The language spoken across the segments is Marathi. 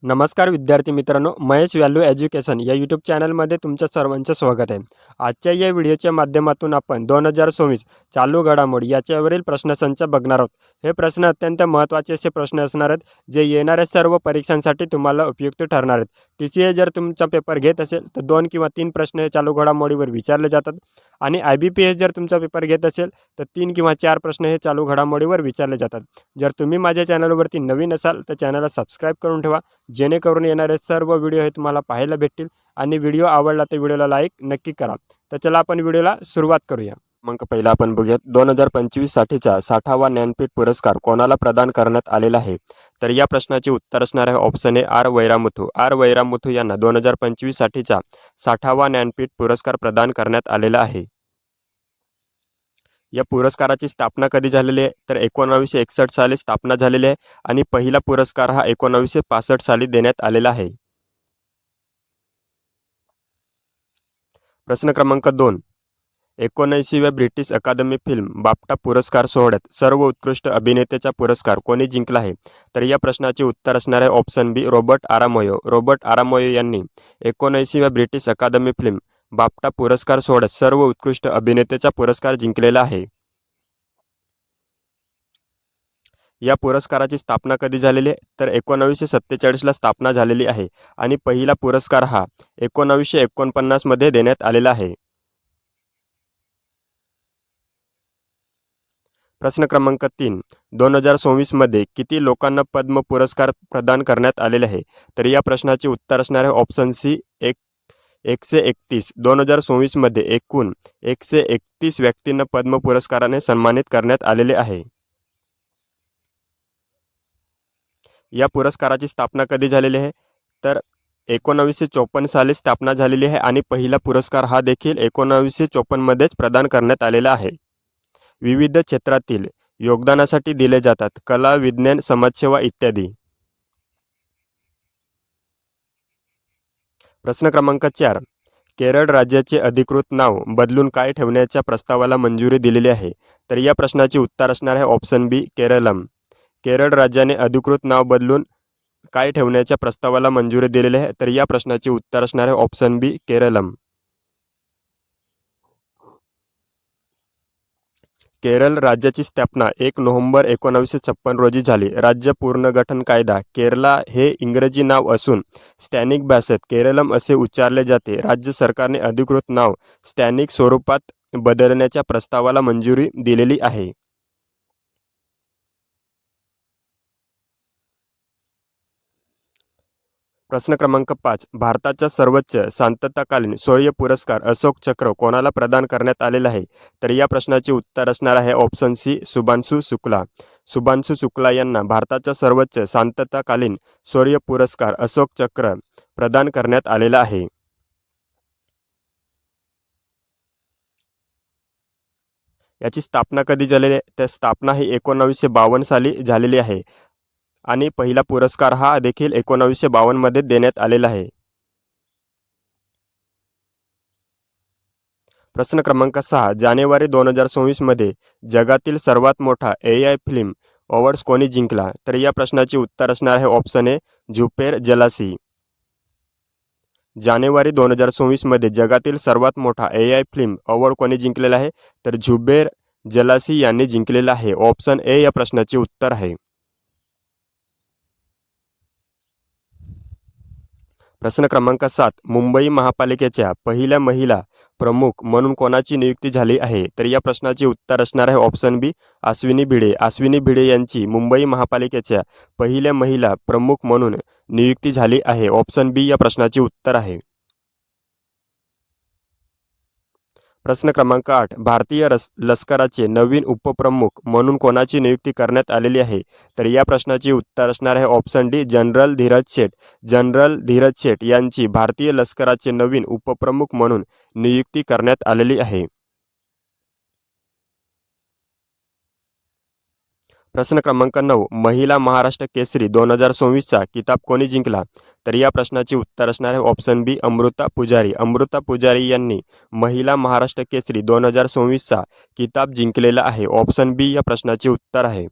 नमस्कार विद्यार्थी मित्रांनो, महेश व्हॅल्यू एज्युकेशन या यूट्यूब चॅनलमध्ये तुमच्या सर्वांचं स्वागत आहे. आजच्या या व्हिडिओच्या माध्यमातून आपण 2024 चालू घडामोडी याच्यावरील प्रश्नसंच बघणार आहोत. हे प्रश्न अत्यंत महत्त्वाचे असे प्रश्न असणार आहेत, जे येणाऱ्या सर्व परीक्षांसाठी तुम्हाला उपयुक्त ठरणार आहेत. TCA जर तुमचा पेपर घेत असेल तर 2 किंवा 3 प्रश्न हे चालू घडामोडीवर विचारले जातात आणि IBPS जर तुमचा पेपर घेत असेल तर 3 किंवा 4 प्रश्न हे चालू घडामोडीवर विचारले जातात. जर तुम्ही माझ्या चॅनलवरती नवीन असाल तर चॅनलला सबस्क्राईब करून ठेवा, जेणेकरून येणारे सर्व व्हिडिओ हे तुम्हाला पाहायला भेटतील. आणि व्हिडिओ आवडला तर व्हिडिओला लाईक नक्की करा. तर चला आपण व्हिडिओला सुरुवात करूया. मग पहिला आपण बघूयात 2025 साठीचा 60वा ज्ञानपीठ पुरस्कार कोणाला प्रदान करण्यात आलेला आहे. तर या प्रश्नाचे उत्तर असणार आहे ऑप्शन ए आर वैरामुथू. आर वैरामुथू यांना 2025 साठीचा 60वा ज्ञानपीठ पुरस्कार प्रदान करण्यात आलेला आहे. या पुरस्काराची स्थापना कधी झालेली आहे तर 1961 साली स्थापना झालेली आहे आणि पहिला पुरस्कार हा 1965 साली देण्यात आलेला आहे. प्रश्न क्रमांक 2. 79व्या ब्रिटिश अकादमी फिल्म बाफ्टा पुरस्कार सोहळ्यात सर्व उत्कृष्ट अभिनेत्याचा पुरस्कार कोणी जिंकला आहे. तर या प्रश्नाचे उत्तर असणार आहे ऑप्शन बी रॉबर्ट आरामोयो. रॉबर्ट आरामोयो यांनी 79व्या ब्रिटिश अकादमी फिल्म बाफ्टा पुरस्कार सोहळ्यात सर्व उत्कृष्ट अभिनेत्याचा पुरस्कार जिंकलेला आहे. या पुरस्काराची स्थापना कधी झालेली आहे तर 1947ला स्थापना झालेली आहे आणि पहिला पुरस्कार हा 1949 मध्ये देण्यात आलेला आहे. प्रश्न क्रमांक 3. 2024 मध्ये किती लोकांना पद्म पुरस्कार प्रदान करण्यात आलेले आहे. तर या प्रश्नाचे उत्तर असणार आहे ऑप्शन सी 131. 2024 मध्ये एकूण 131 व्यक्तींना पद्म पुरस्काराने सन्मानित करण्यात आलेले आहे. या पुरस्काराची स्थापना कधी झालेली आहे तर 1954 साली स्थापना झालेली आहे आणि पहिला पुरस्कार हा देखील 1954 मध्येच प्रदान करण्यात आलेला आहे. विविध क्षेत्रातील योगदानासाठी दिले जातात कला, विज्ञान, समाजसेवा इत्यादी. प्रश्न क्रमांक 4. केरळ राज्याचे अधिकृत नाव बदलून काय ठेवण्याच्या प्रस्तावाला मंजुरी दिलेली आहे. तर या प्रश्नाचे उत्तर असणार आहे ऑप्शन बी केरळम. केरळ राज्याने अधिकृत नाव बदलून काय ठेवण्याच्या प्रस्तावाला मंजुरी दिलेली आहे. तर या प्रश्नाचे उत्तर असणार आहे ऑप्शन बी केरळम. केरळ राज्याची स्थापना 1 नोव्हेंबर 1956 रोजी झाली. राज्य पुनर्गठन कायदा केरला हे इंग्रजी नाव असून स्थानिक भाषेत केरळम असे उच्चारले जाते. राज्य सरकारने अधिकृत नाव स्थानिक स्वरूपात बदलण्याच्या प्रस्तावाला मंजुरी दिलेली आहे. प्रश्न क्रमांक 5. भारताचा सर्वोच्च शांतताकालीन शौर्य पुरस्कार अशोक चक्र कोणाला प्रदान करण्यात आलेला आहे. तर या प्रश्नाचे उत्तर असणार आहे ऑप्शन सी शुभांशु शुक्ला. शुभांशु शुक्ला यांना भारताचा सर्वोच्च शांतताकालीन शौर्य पुरस्कार अशोक चक्र प्रदान करण्यात आलेला आहे. याची स्थापना कधी झालेली आहे तर स्थापना ही 1952 साली झालेली आहे आणि पहिला पुरस्कार हा देखील 1952 मध्ये देण्यात आलेला आहे. प्रश्न क्रमांक 6. जानेवारी 2024 मध्ये जगातील सर्वात मोठा AI फिल्म अवॉर्ड्स कोणी जिंकला. तर या प्रश्नाचे उत्तर असणार आहे ऑप्शन ए झुपेर जलासी. जानेवारी 2024 मध्ये जगातील सर्वात मोठा AI फिल्म अवॉर्ड कोणी जिंकलेला आहे तर झुबेर जलासी यांनी जिंकलेला आहे. ऑप्शन ए या प्रश्नाचे उत्तर आहे. प्रश्न क्रमांक 7. मुंबई महापालिकेच्या पहिल्या महिला प्रमुख म्हणून कोणाची नियुक्ती झाली आहे. तर या प्रश्नाचे उत्तर असणार आहे ऑप्शन बी अश्विनी भिडे. अश्विनी भिडे यांची मुंबई महापालिकेच्या पहिल्या महिला प्रमुख म्हणून नियुक्ती झाली आहे. ऑप्शन बी या प्रश्नाचे उत्तर आहे. प्रश्न क्रमांक 8. भारतीय लष्कराचे नवीन उपप्रमुख म्हणून कोणाची नियुक्ती करण्यात आलेली आहे. तर या प्रश्नाचे उत्तर असणार आहे ऑप्शन डी जनरल धीरज शेठ. जनरल धीरज शेठ यांची भारतीय लष्कराचे नवीन उपप्रमुख म्हणून नियुक्ती करण्यात आलेली आहे. प्रश्न क्रमांक 9. महिला महाराष्ट्र केसरी 2024चा किताब कोणी जिंकला. तर या प्रश्नाचे उत्तर असणार आहे ऑप्शन बी अमृता पुजारी. अमृता पुजारी यांनी महिला महाराष्ट्र केसरी 2024चा किताब जिंकलेला आहे. ऑप्शन बी या प्रश्नाचे उत्तर आहे.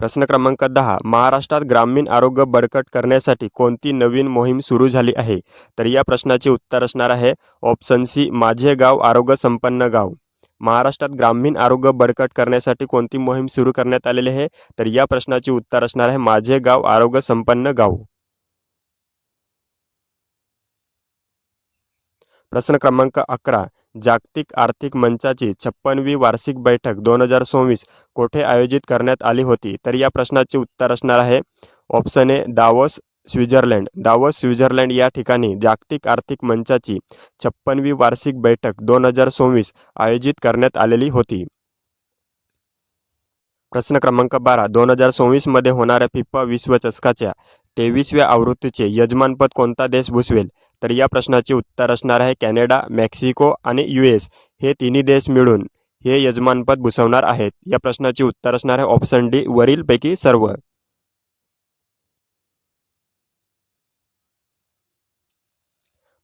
प्रश्न क्रमांक 10. महाराष्ट्रात ग्रामीण आरोग्य बळकट करण्यासाठी कोणती नवीन मोहीम सुरू झाली आहे? तर या प्रश्नाचे उत्तर असणार आहे ऑप्शन सी, माझे गाव आरोग्य संपन्न गाव. महाराष्ट्रात ग्रामीण आरोग्य बळकट करण्यासाठी कोणती मोहीम सुरू करण्यात आलेली आहे? तर या प्रश्नाचे उत्तर असणार आहे माझे गाव आरोग्य संपन्न गाव. प्रश्न क्रमांक 11. जागतिक आर्थिक मंचाची 56वी वार्षिक बैठक 2024 कोठे आयोजित करण्यात आली होती? तर या प्रश्नाचे उत्तर असणार आहे option A, Davos Switzerland. Davos Switzerland या ठिकाणी जागतिक आर्थिक मंचाची 56वी वार्षिक बैठक 2024 आयोजित करण्यात आलेली होती. प्रश्न क्रमांक 12. 2024 मध्ये होणाऱ्या फिफा विश्वचषकाच्या 23व्या आवृत्तीचे यजमानपद कोणता देश भूषवेल? तर या प्रश्नाचे उत्तर असणार आहे कॅनडा, मेक्सिको आणि US हे तिन्ही देश मिळून हे यजमानपद भूषवणार आहेत. या प्रश्नाचे उत्तर असणार आहे ऑप्शन डी, वरीलपैकी सर्व.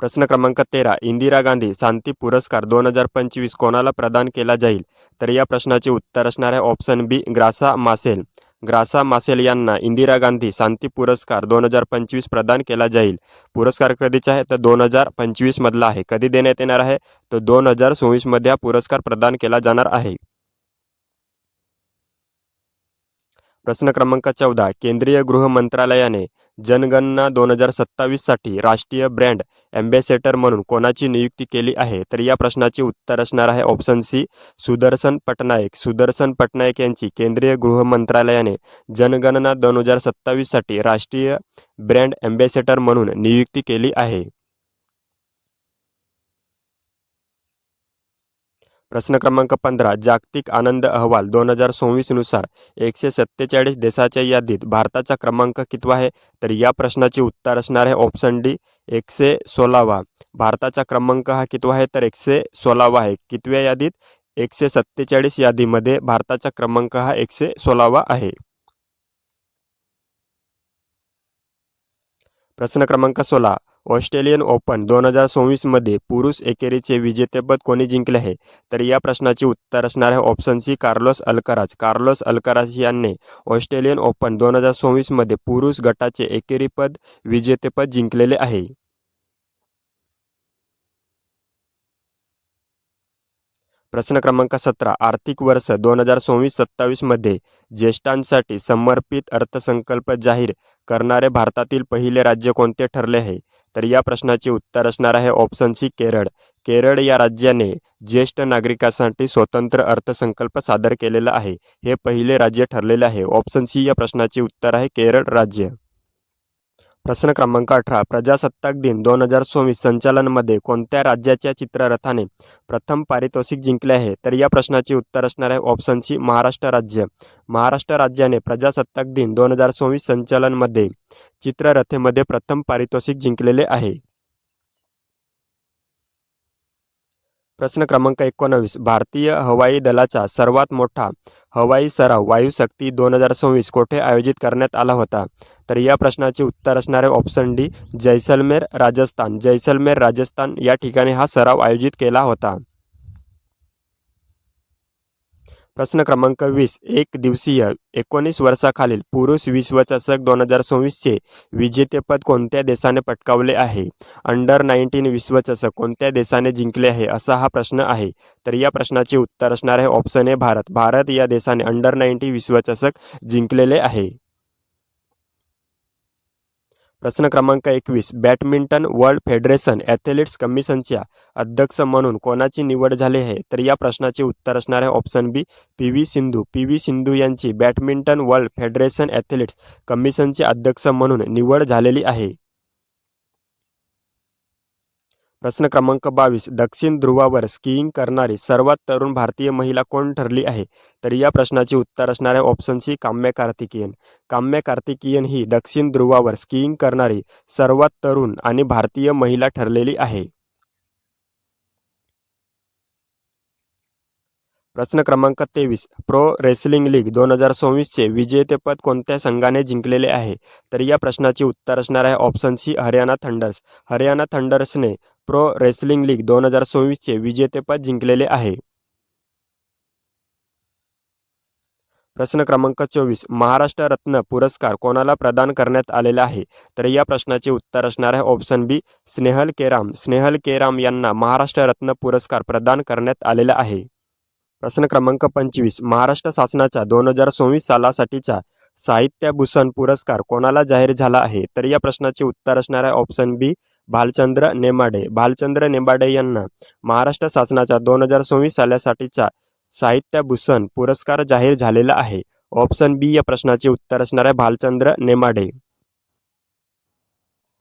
प्रश्न क्रमांक 13. इंदिरा गांधी शांती पुरस्कार 2025 कोणाला प्रदान केला जाईल? तर या प्रश्नाचे उत्तर असणार आहे ऑप्शन बी, ग्रासा मासेल. ग्रासा मासेल यांना इंदिरा गांधी शांती पुरस्कार 2025 प्रदान केला जाईल. पुरस्कार कधीचा आहे तर 2025 मधला आहे. कधी देण्यात येणार आहे तर 2024 मध्ये हा पुरस्कार प्रदान केला जाणार आहे. प्रश्न क्रमांक 14. केंद्रीय गृह मंत्रालयाने जनगणना 2027 साठी राष्ट्रीय ब्रँड ॲम्बॅसेडर म्हणून कोणाची नियुक्ती केली आहे? तर या प्रश्नाचे उत्तर असणार आहे ऑप्शन सी, सुदर्शन पटनायक. सुदर्शन पटनायक यांची केंद्रीय गृह मंत्रालयाने जनगणना 2027 साठी राष्ट्रीय ब्रँड ॲम्बॅसेडर म्हणून नियुक्ती केली आहे. प्रश्न क्रमांक 15. जागतिक आनंद अहवाल 2024 नुसार 147 देशाच्या यादीत भारताचा क्रमांक कितवा आहे? तर या प्रश्नाचे उत्तर असणार आहे ऑप्शन डी, 116वा. भारताचा क्रमांक हा कितवा आहे तर 116वा आहे. कितव्या यादीत? 147 यादीमध्ये भारताचा क्रमांक हा 116वा आहे. प्रश्न क्रमांक 16. ऑस्ट्रेलियन ओपन 2024 मध्ये पुरुष एकेरीचे विजेतेपद कोणी जिंकले आहे? तर या प्रश्नाचे उत्तर असणार आहे option C, Carlos Alcaraz. Carlos Alcaraz यांनी ऑस्ट्रेलियन ओपन 2024 मध्ये पुरुष गटाचे एकेरीपद विजेतेपद जिंकलेले आहे. प्रश्न क्रमांक 17. आर्थिक वर्ष 2024-27 मध्ये ज्येष्ठांसाठी समर्पित अर्थसंकल्प जाहीर करणारे भारतातील पहिले राज्य कोणते ठरले आहे? तर या प्रश्नाचे उत्तर असणार आहे ऑप्शन सी, केरळ. केरळ या राज्याने ज्येष्ठ नागरिकांसाठी स्वतंत्र अर्थसंकल्प सादर केलेला आहे. हे पहिले राज्य ठरलेले आहे. ऑप्शन सी या प्रश्नाचे उत्तर आहे केरळ राज्य. प्रश्न क्रमांक 18. प्रजासत्ताक दिन 2024 संचलनमध्ये कोणत्या राज्याच्या चित्ररथाने प्रथम पारितोषिक जिंकले आहे? तर या प्रश्नाचे उत्तर असणार आहे ऑप्शन सी, महाराष्ट्र राज्य. महाराष्ट्र राज्याने प्रजासत्ताक दिन 2024 संचलनमध्ये चित्ररथेमध्ये प्रथम पारितोषिक जिंकलेले आहे. प्रश्न क्रमांक 19. भारतीय हवाई दलाचा सर्वात मोठा हवाई सराव वायुशक्ती 2024 कोठे आयोजित करण्यात आला होता? तर या प्रश्नाचे उत्तर असणार आहे ऑप्शन डी, जैसलमेर राजस्थान. जैसलमेर राजस्थान या ठिकाणी हा सराव आयोजित केला होता. प्रश्न क्रमांक 20. एक दिवसीय 19 वर्षाखालील पुरुष विश्वचषक 2024चे विजेतेपद कोणत्या देशाने पटकावले आहे? अंडर 19 विश्वचषक कोणत्या देशाने जिंकले आहे असा हा प्रश्न आहे. तर या प्रश्नाचे उत्तर असणार आहे ऑप्शन ए, भारत. भारत या देशाने अंडर 19 विश्वचषक जिंकलेले आहे. प्रश्न क्रमांक 21. बॅडमिंटन वर्ल्ड फेडरेशन ॲथलेटिक्स कमिशनच्या अध्यक्ष म्हणून कोणाची निवड झाली आहे? तर या प्रश्नाचे उत्तर असणार आहे ऑप्शन बी, PV सिंधू. PV सिंधू यांची बॅडमिंटन वर्ल्ड फेडरेशन ॲथलेटिक्स कमिशनचे अध्यक्ष म्हणून निवड झालेली आहे. प्रश्न क्रमांक 22. दक्षिण ध्रुवावर स्कीइंग करणारी सर्वात तरुण भारतीय महिला कोण ठरली आहे? तर या प्रश्नाचे उत्तर असणार आहे ऑप्शन सी, काम्या कार्तिकेयन. काम्या कार्तिकेयन ही दक्षिण ध्रुवावर स्कीइंग करणारी सर्वात तरुण आणि भारतीय महिला ठरलेली आहे. प्रश्न क्रमांक 23. प्रो रेसलिंग लीग 2024चे विजेतेपद कोणत्या संघाने जिंकलेले आहे? तर या प्रश्नाचे उत्तर असणार आहे option C, Haryana thunders. Haryana थंडर्सने प्रो रेसलिंग लीग 2024चे विजेतेपद जिंकलेले आहे. प्रश्न क्रमांक 24 महाराष्ट्र रत्न पुरस्कार कोणाला प्रदान करण्यात आलेला आहे? तर या प्रश्नाचे उत्तर असणार आहे ऑप्शन बी स्नेहल केराम. स्नेहल केराम यांना महाराष्ट्र रत्न पुरस्कार प्रदान करण्यात आलेला आहे. प्रश्न क्रमांक 25 महाराष्ट्र शासनाच्या 2024 सालासाठीचा साहित्यभूषण पुरस्कार कोणाला जाहीर झाला आहे? तर या प्रश्नाचे उत्तर असणार आहे ऑप्शन बी भालचंद्र नेमाडे. भालचंद्र नेमाडे यांना महाराष्ट्र शासनाच्या 2024 सालासाठीचा साहित्यभूषण पुरस्कार जाहीर झालेला आहे. ऑप्शन बी या प्रश्नाचे उत्तर असणार आहे भालचंद्र नेमाडे.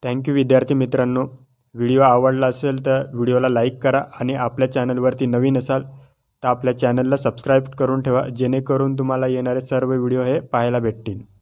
थँक्यू विद्यार्थी मित्रांनो. व्हिडिओ आवडला असेल तर व्हिडिओला लाईक करा आणि आपल्या चॅनलवरती नवीन असाल तर आपल्या चॅनलला सबस्क्राईब करून ठेवा, जेणेकरून तुम्हाला येणारे सर्व व्हिडिओ हे पाहायला भेटतील.